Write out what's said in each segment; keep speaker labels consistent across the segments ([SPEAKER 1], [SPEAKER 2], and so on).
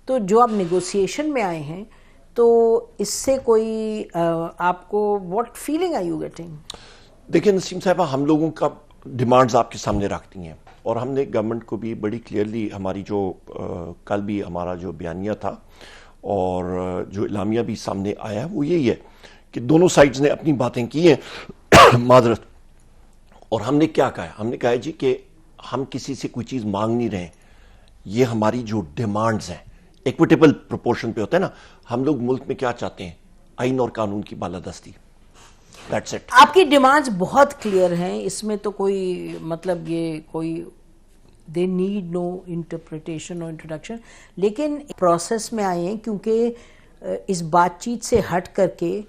[SPEAKER 1] تو جو آپ نیگوسیشن میں آئے ہیں تو اس سے کوئی آپ کو what feeling are you getting?
[SPEAKER 2] دیکھیں نسیم صاحبہ، ہم لوگوں کا ڈیمانڈز آپ کے سامنے رکھتی ہیں، اور ہم نے گورنمنٹ کو بھی بڑی کلیئرلی ہماری جو کل بھی ہمارا جو بیانیہ تھا اور جو اعلامیہ بھی سامنے آیا ہے وہ یہی ہے کہ دونوں سائڈز نے اپنی باتیں کی ہیں معذرت، اور ہم نے کیا کہا ہے؟ ہم نے کہا ہے جی کہ ہم کسی سے کوئی چیز مانگ نہیں رہے، یہ ہماری جو ڈیمانڈز ہیں ایکویٹیبل پروپورشن پہ ہوتا ہے نا، ہم لوگ ملک میں کیا چاہتے ہیں؟ آئین اور قانون کی بالادستی. That's it.
[SPEAKER 1] آپ کی ڈیمانڈز بہت کلیئر ہیں، اس میں تو کوئی مطلب یہ کوئی دے نیڈ نو انٹرپریٹیشن اور انٹروڈکشن، لیکن پروسیس میں آئے ہیں کیونکہ اس بات چیت سے ہٹ کر کے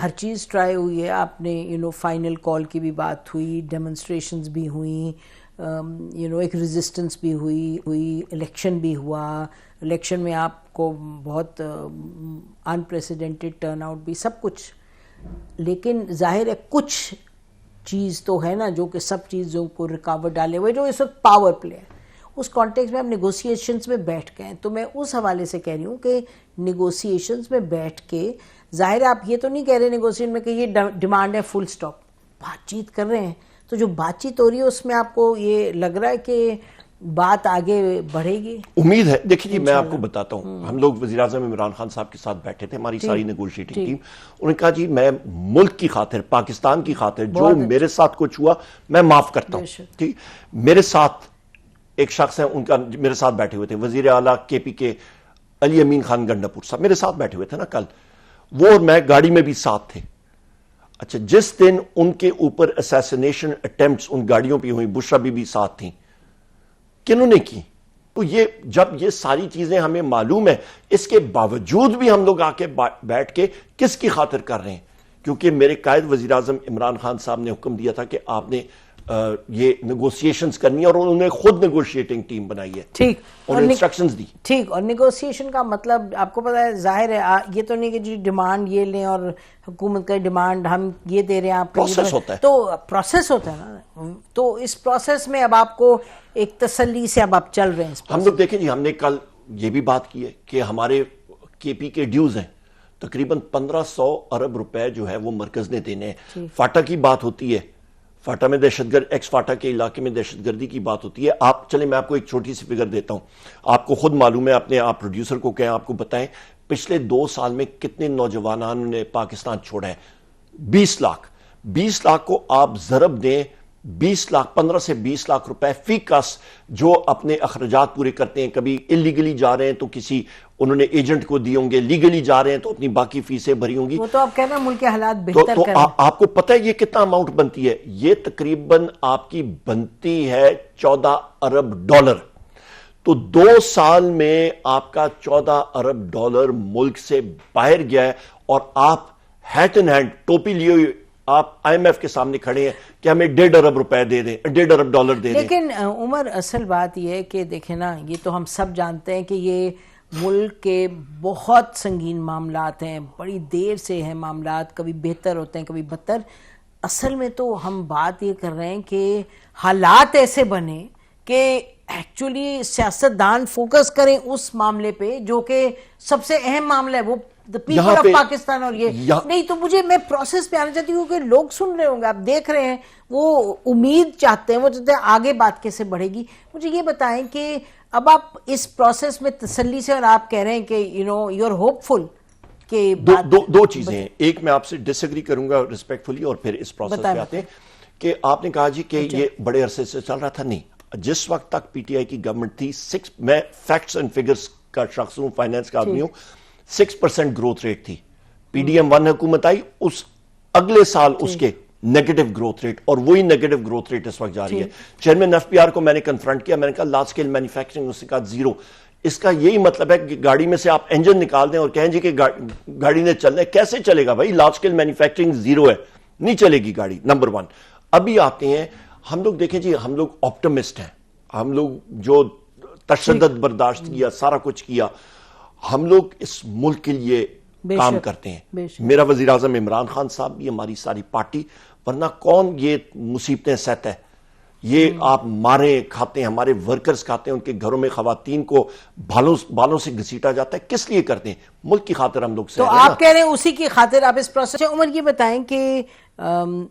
[SPEAKER 1] ہر چیز ٹرائی ہوئی ہے. آپ نے فائنل کال کی بھی بات ہوئی، ڈیمونسٹریشنز بھی ہوئیں، ایک ریزسٹنس بھی ہوئی، الیکشن بھی ہوا، الیکشن میں آپ کو بہت انپریسیڈنٹڈ ٹرن آؤٹ بھی، سب کچھ. لیکن ظاہر ہے کچھ چیز تو ہے نا جو کہ سب چیزوں کو رکاوٹ ڈالے ہوئے، جو اس وقت پاور پلے ہے. اس کانٹیکس میں ہم نیگوسیشنز میں بیٹھ گئے ہیں، تو میں اس حوالے سے کہہ رہی ہوں کہ نیگوسیشنز میں بیٹھ کے ظاہر ہے آپ یہ تو نہیں کہہ رہے نیگوسیشن میں کہ یہ ڈیمانڈ ہے فل سٹاپ، بات چیت کر رہے ہیں. تو جو بات چیت ہو رہی ہے اس میں آپ کو یہ لگ رہا ہے کہ بات آگے بڑھے گی؟
[SPEAKER 2] امید ہے. دیکھیں جی میں آپ کو بتاتا ہوں، ہم لوگ وزیراعظم عمران خان صاحب کے ساتھ بیٹھے تھے، ہماری ساری نیگوشیٹنگ ٹیم. انہوں نے کہا جی میں ملک کی خاطر، پاکستان کی خاطر جو میرے ساتھ کچھ ہوا میں معاف کرتا ہوں. ٹھیک، میرے ساتھ ایک شخص ہیں، ان کا میرے ساتھ بیٹھے ہوئے تھے وزیر اعلیٰ کے پی کے علی امین خان گنڈاپور صاحب، میرے ساتھ بیٹھے ہوئے تھے نا کل، وہ اور میں گاڑی میں بھی ساتھ تھے. اچھا، جس دن ان کے اوپر اسیسینیشن اٹیمپٹس ان گاڑیوں پہ ہوئی، بشرا بی ساتھ تھیں. کنہوں نے کی؟ تو یہ جب یہ ساری چیزیں ہمیں معلوم ہے، اس کے باوجود بھی ہم لوگ آ کے بیٹھ کے کس کی خاطر کر رہے ہیں؟ کیونکہ میرے قائد وزیراعظم عمران خان صاحب نے حکم دیا تھا کہ آپ نے یہ نیگوسیشنز کرنی ہے، اور انہوں نے خود نیگوشیٹنگ ٹیم بنائی ہے.
[SPEAKER 1] ٹھیک،
[SPEAKER 2] اور انسٹرکشنز دی.
[SPEAKER 1] ٹھیک. اور نیگوسیشن کا مطلب آپ کو پتا ہے، ظاہر ہے یہ تو نہیں کہ جی ڈیمانڈ یہ لیں اور حکومت کا ڈیمانڈ ہم یہ دے رہے ہیں، آپ
[SPEAKER 2] پروسیس ہوتا ہے.
[SPEAKER 1] تو پروسیس ہوتا ہے نا. تو اس پروسیس میں اب آپ کو ایک تسلی سے اب آپ چل رہے ہیں.
[SPEAKER 2] ہم لوگ دیکھیں جی، ہم نے کل یہ بھی بات کی ہے کہ ہمارے کے پی کے ڈیوز ہیں تقریباً 1500 ارب روپے جو ہے وہ مرکز نے دینے ہیں. فاٹا کی بات ہوتی ہے، فاٹا میں دہشت گرد، ایکس فاٹا کے علاقے میں دہشت گردی کی بات ہوتی ہے. آپ چلیں میں آپ کو ایک چھوٹی سی فگر دیتا ہوں، آپ کو خود معلوم ہے، اپنے آپ پروڈیوسر کو کہیں، آپ کو بتائیں پچھلے 2 سال میں کتنے نوجوانوں نے پاکستان چھوڑا ہے؟ 20 لاکھ. 20 لاکھ کو آپ ضرب دیں 20 لاکھ، 15 سے 20 لاکھ روپے فی کس جو اپنے اخراجات پورے کرتے ہیں. کبھی اللیگلی جا رہے ہیں تو کسی انہوں نے ایجنٹ کو دی ہوں گے، لیگلی جا رہے ہیں تو اپنی باقی فیسیں بھری ہوں گی.
[SPEAKER 1] وہ تو آپ کہنا ملک کے حالات بہتر
[SPEAKER 2] تو
[SPEAKER 1] کریں.
[SPEAKER 2] آپ کو پتہ ہے یہ کتنا اماؤنٹ بنتی ہے؟ یہ تقریباً آپ کی بنتی ہے 14 ارب ڈالر. تو 2 سال میں آپ کا 14 ارب ڈالر ملک سے باہر گیا ہے، اور آپ ہیٹ ان ہینڈ ٹوپی لیے ہوئے آپ آئی ایم ایف کے سامنے کھڑے ہیں کہ ہمیں 1.5 ارب روپے دے دیں، 1.5 ارب ڈالر دے دیں.
[SPEAKER 1] لیکن عمر اصل بات یہ ہے کہ دیکھیں نا، یہ تو ہم سب جانتے ہیں کہ یہ ملک کے بہت سنگین معاملات ہیں، بڑی دیر سے ہیں معاملات، کبھی بہتر ہوتے ہیں کبھی بدتر. اصل میں تو ہم بات یہ کر رہے ہیں کہ حالات ایسے بنے کہ ایکچولی سیاستدان فوکس کریں اس معاملے پہ جو کہ سب سے اہم معاملہ ہے، وہ پیپل آف پاکستان. اور یہ نہیں تو میں پروسیس پہ آنا چاہتی ہوں کہ لوگ سن رہے ہوں گے، آپ دیکھ رہے ہیں، وہ امید چاہتے ہیں، وہ چاہتے ہیں آگے بات کیسے بڑھے گی. مجھے یہ بتائیں کہ اب آپ اس پروسیس میں تسلی سے، اور آپ کہہ رہے ہیں کہ یو آر ہوپ فل کہ
[SPEAKER 2] دو چیزیں ہیں. ایک میں آپ سے ڈس ایگری کروں گا ریسپیکٹفلی، اور پھر اس پروسیس پہ آتے ہیں کہ آپ نے کہا جی کہ یہ بڑے عرصے سے چل رہا تھا. نہیں، جس وقت تک پی ٹی آئی کی گورنمنٹ تھی، میں فیکٹس اینڈ فگرز کا شخص ہوں، فائنینس کا آدمی ہوں، 6% گروتھ ریٹ تھی. پی ڈی ایم 1 حکومت آئی، اس اگلے سال اس کے نیگیٹو گروتھ ریٹ، اور وہی نیگیٹو گروتھ ریٹ اس وقت جاری ہے. چیئرمین ایف پی آر کو میں نے کنفرنٹ کیا، میں نے کہا لارج اسکیل مینوفیکچرنگ، اس نے کہا 0. اس کا یہی مطلب ہے کہ گاڑی میں سے آپ انجن نکال دیں اور کہیں جی کہ گاڑی نے چلنا ہے، کیسے چلے گا بھائی؟ لارج اسکیل مینوفیکچرنگ 0 ہے، نہیں چلے گی گاڑی. نمبر 1. ابھی آتے ہیں ہم لوگ، دیکھیں جی ہم لوگ آپٹمسٹ ہیں، ہم لوگ جو تشدد برداشت کیا، سارا کچھ کیا، ہم لوگ اس ملک کے لیے کام کرتے ہیں. میرا وزیراعظم عمران خان صاحب بھی، ہماری ساری پارٹی، ورنہ کون یہ مصیبتیں سہتا ہے؟ یہ آپ مارے کھاتے ہیں, ہمارے ورکرز کھاتے ہیں, ان کے گھروں میں خواتین کو بالوں سے گھسیٹا جاتا ہے. کس لیے کرتے ہیں؟ ملک کی خاطر ہم لوگ سے.
[SPEAKER 1] تو آپ کہہ رہے ہیں اسی کی خاطر آپ اس پروسیس. عمر یہ بتائیں کہ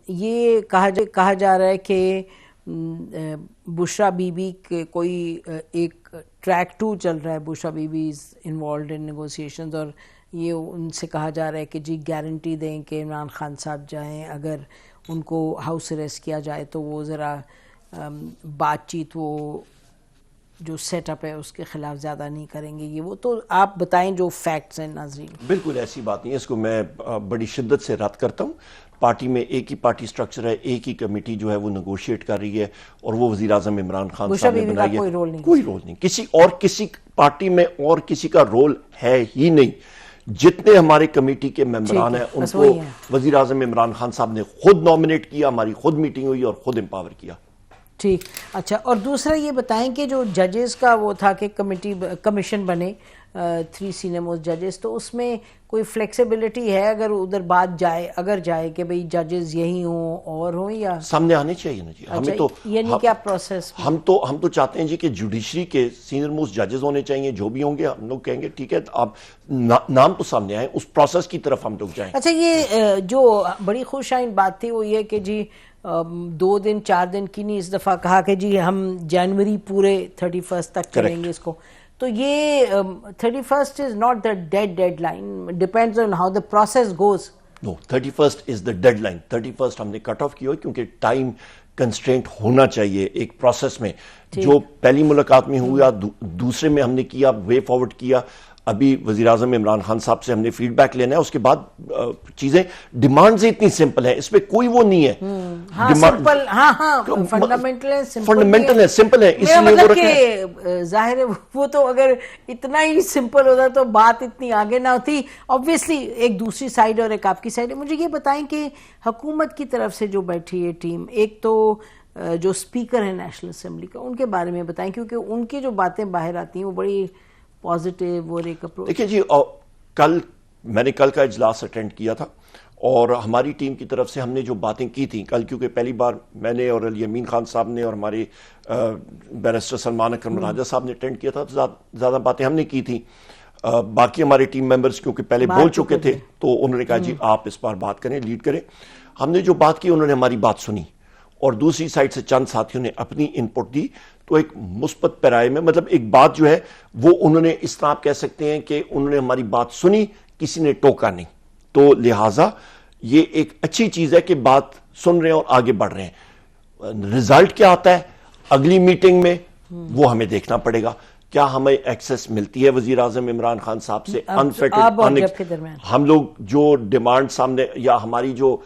[SPEAKER 1] یہ کہا جا رہا ہے کہ بشرا بی بی کے کوئی ایک ٹریک 2 چل رہا ہے, Bushra Bibi is involved in negotiations, اور یہ ان سے کہا جا رہا ہے کہ جی گارنٹی دیں کہ عمران خان صاحب جائیں, اگر ان کو ہاؤس اریسٹ کیا جائے تو وہ ذرا بات چیت وہ جو سیٹ اپ ہے اس کے خلاف زیادہ نہیں کریں گے. یہ وہ تو آپ بتائیں جو فیکٹس ہیں ناظرین.
[SPEAKER 2] بالکل ایسی بات نہیں ہے, اس کو میں بڑی شدت سے رد کرتا ہوں. پارٹی میں ایک ہی پارٹی سٹرکچر ہے, ایک ہی کمیٹی جو ہے وہ نیگوشیٹ کر رہی ہے, اور وہ وزیر اعظم عمران خان صاحب نے بنائی ہے. کوئی رول نہیں کسی پارٹی میں, اور کسی کا رول ہے ہی نہیں. جتنے ہمارے کمیٹی کے ممبران ہیں ان کو وزیر اعظم عمران خان صاحب نے خود نومینیٹ کیا, ہماری خود میٹنگ ہوئی اور خود امپاور کیا.
[SPEAKER 1] ٹھیک. اچھا, اور دوسرا یہ بتائیں کہ جو ججز کا وہ تھا کہ کمیشن بنے 3 سینئر موسٹ ججز, تو اس میں کوئی فلیکسیبلٹی ہے اگر ادھر بات جائے کہ بھئی ججز یہی ہوں اور ہوں, یا
[SPEAKER 2] سامنے آنے چاہیے نا جی. ہمیں تو
[SPEAKER 1] یعنی کیا پروسیس
[SPEAKER 2] ہم تو چاہتے ہیں جی کہ جوڈیشری کے سینئر موسٹ ججز ہونے چاہیے, جو بھی ہوں گے ہم لوگ کہیں گے ٹھیک ہے آپ نام تو سامنے آئیں, اس پروسیس کی طرف ہم لوگ جائیں.
[SPEAKER 1] اچھا, یہ جو بڑی خوش آئند بات تھی وہ یہ کہ جی 2 دن 4 دن کی نہیں, اس دفعہ کہا کہ جی ہم جنوری پورے 31 تک چلیں گے اس کو. تو یہ 31 is not the dead line, depends on how the process goes.
[SPEAKER 2] No, 31 is the deadline. 31 ہم نے کٹ آف کیا کیونکہ ٹائم کنسٹرینٹ ہونا چاہیے ایک پروسیس میں. جو پہلی ملاقات میں ہوا, دوسرے میں ہم نے کیا, وے فارورڈ کیا. ابھی وزیر اعظم عمران خان صاحب سے ہم نے فیڈ بیک لینا ہے, اس کے بعد چیزیں ڈیمانڈز اتنی سمپل ہیں, اس پہ کوئی وہ نہیں ہے. فنڈامنٹل ہے, سمپل ہے, اس لیے وہ
[SPEAKER 1] رکھیں. ظاہر ہے وہ تو اگر اتنا ہی سمپل ہوتا تو بات اتنی آگے نہ ہوتی. obviously ایک دوسری سائیڈ اور ایک آپ کی سائیڈ ہے. مجھے یہ بتائیں کہ حکومت کی طرف سے جو بیٹھی ہے ٹیم, ایک تو جو اسپیکر ہے نیشنل اسمبلی کا, ان کے بارے میں بتائیں, کیونکہ ان کی جو باتیں باہر آتی ہیں وہ بڑی پازیٹیو اور ایک اپروچ.
[SPEAKER 2] دیکھیں جی, میں نے کل کا اجلاس اٹینڈ کیا تھا, اور ہماری ٹیم کی طرف سے ہم نے جو باتیں کی تھیں کل, کیونکہ پہلی بار میں نے اور علی امین خان صاحب نے اور ہمارے بیرسٹر سلمان اکرم راجہ صاحب نے اٹینڈ کیا تھا, تو زیادہ باتیں ہم نے کی تھیں. باقی ہمارے ٹیم ممبرز کیونکہ پہلے بول چکے تھے تو انہوں نے کہا جی آپ اس بار بات کریں, لیڈ کریں. ہم نے جو بات کی انہوں نے ہماری بات سنی, اور دوسری سائڈ سے چند ساتھیوں نے اپنی انپٹ دی. تو ایک مثبت پیرائے میں, مطلب ایک بات جو ہے وہ انہوں نے اس طرح آپ کہہ سکتے ہیں کہ انہوں نے ہماری بات سنی, کسی نے ٹوکا نہیں. تو لہٰذا یہ ایک اچھی چیز ہے کہ بات سن رہے ہیں اور آگے بڑھ رہے ہیں. رزلٹ کیا آتا ہے اگلی میٹنگ میں وہ ہمیں دیکھنا پڑے گا. کیا ہمیں ایکسس ملتی ہے وزیر اعظم عمران خان صاحب سے انفٹڈ, ہم لوگ جو ڈیمانڈ سامنے یا ہماری جو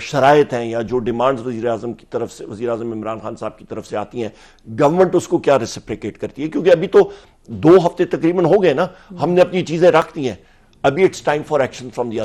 [SPEAKER 2] شرائط ہیں یا جو ڈیمانڈز وزیر اعظم کی طرف سے, وزیر اعظم عمران خان صاحب کی طرف سے آتی ہیں, گورنمنٹ اس کو کیا ریسپریکیٹ کرتی ہے. کیونکہ ابھی تو 2 ہفتے تقریباً ہو گئے نا, ہم نے اپنی چیزیں رکھ دی ہیں, ابھی it's time for action from the other.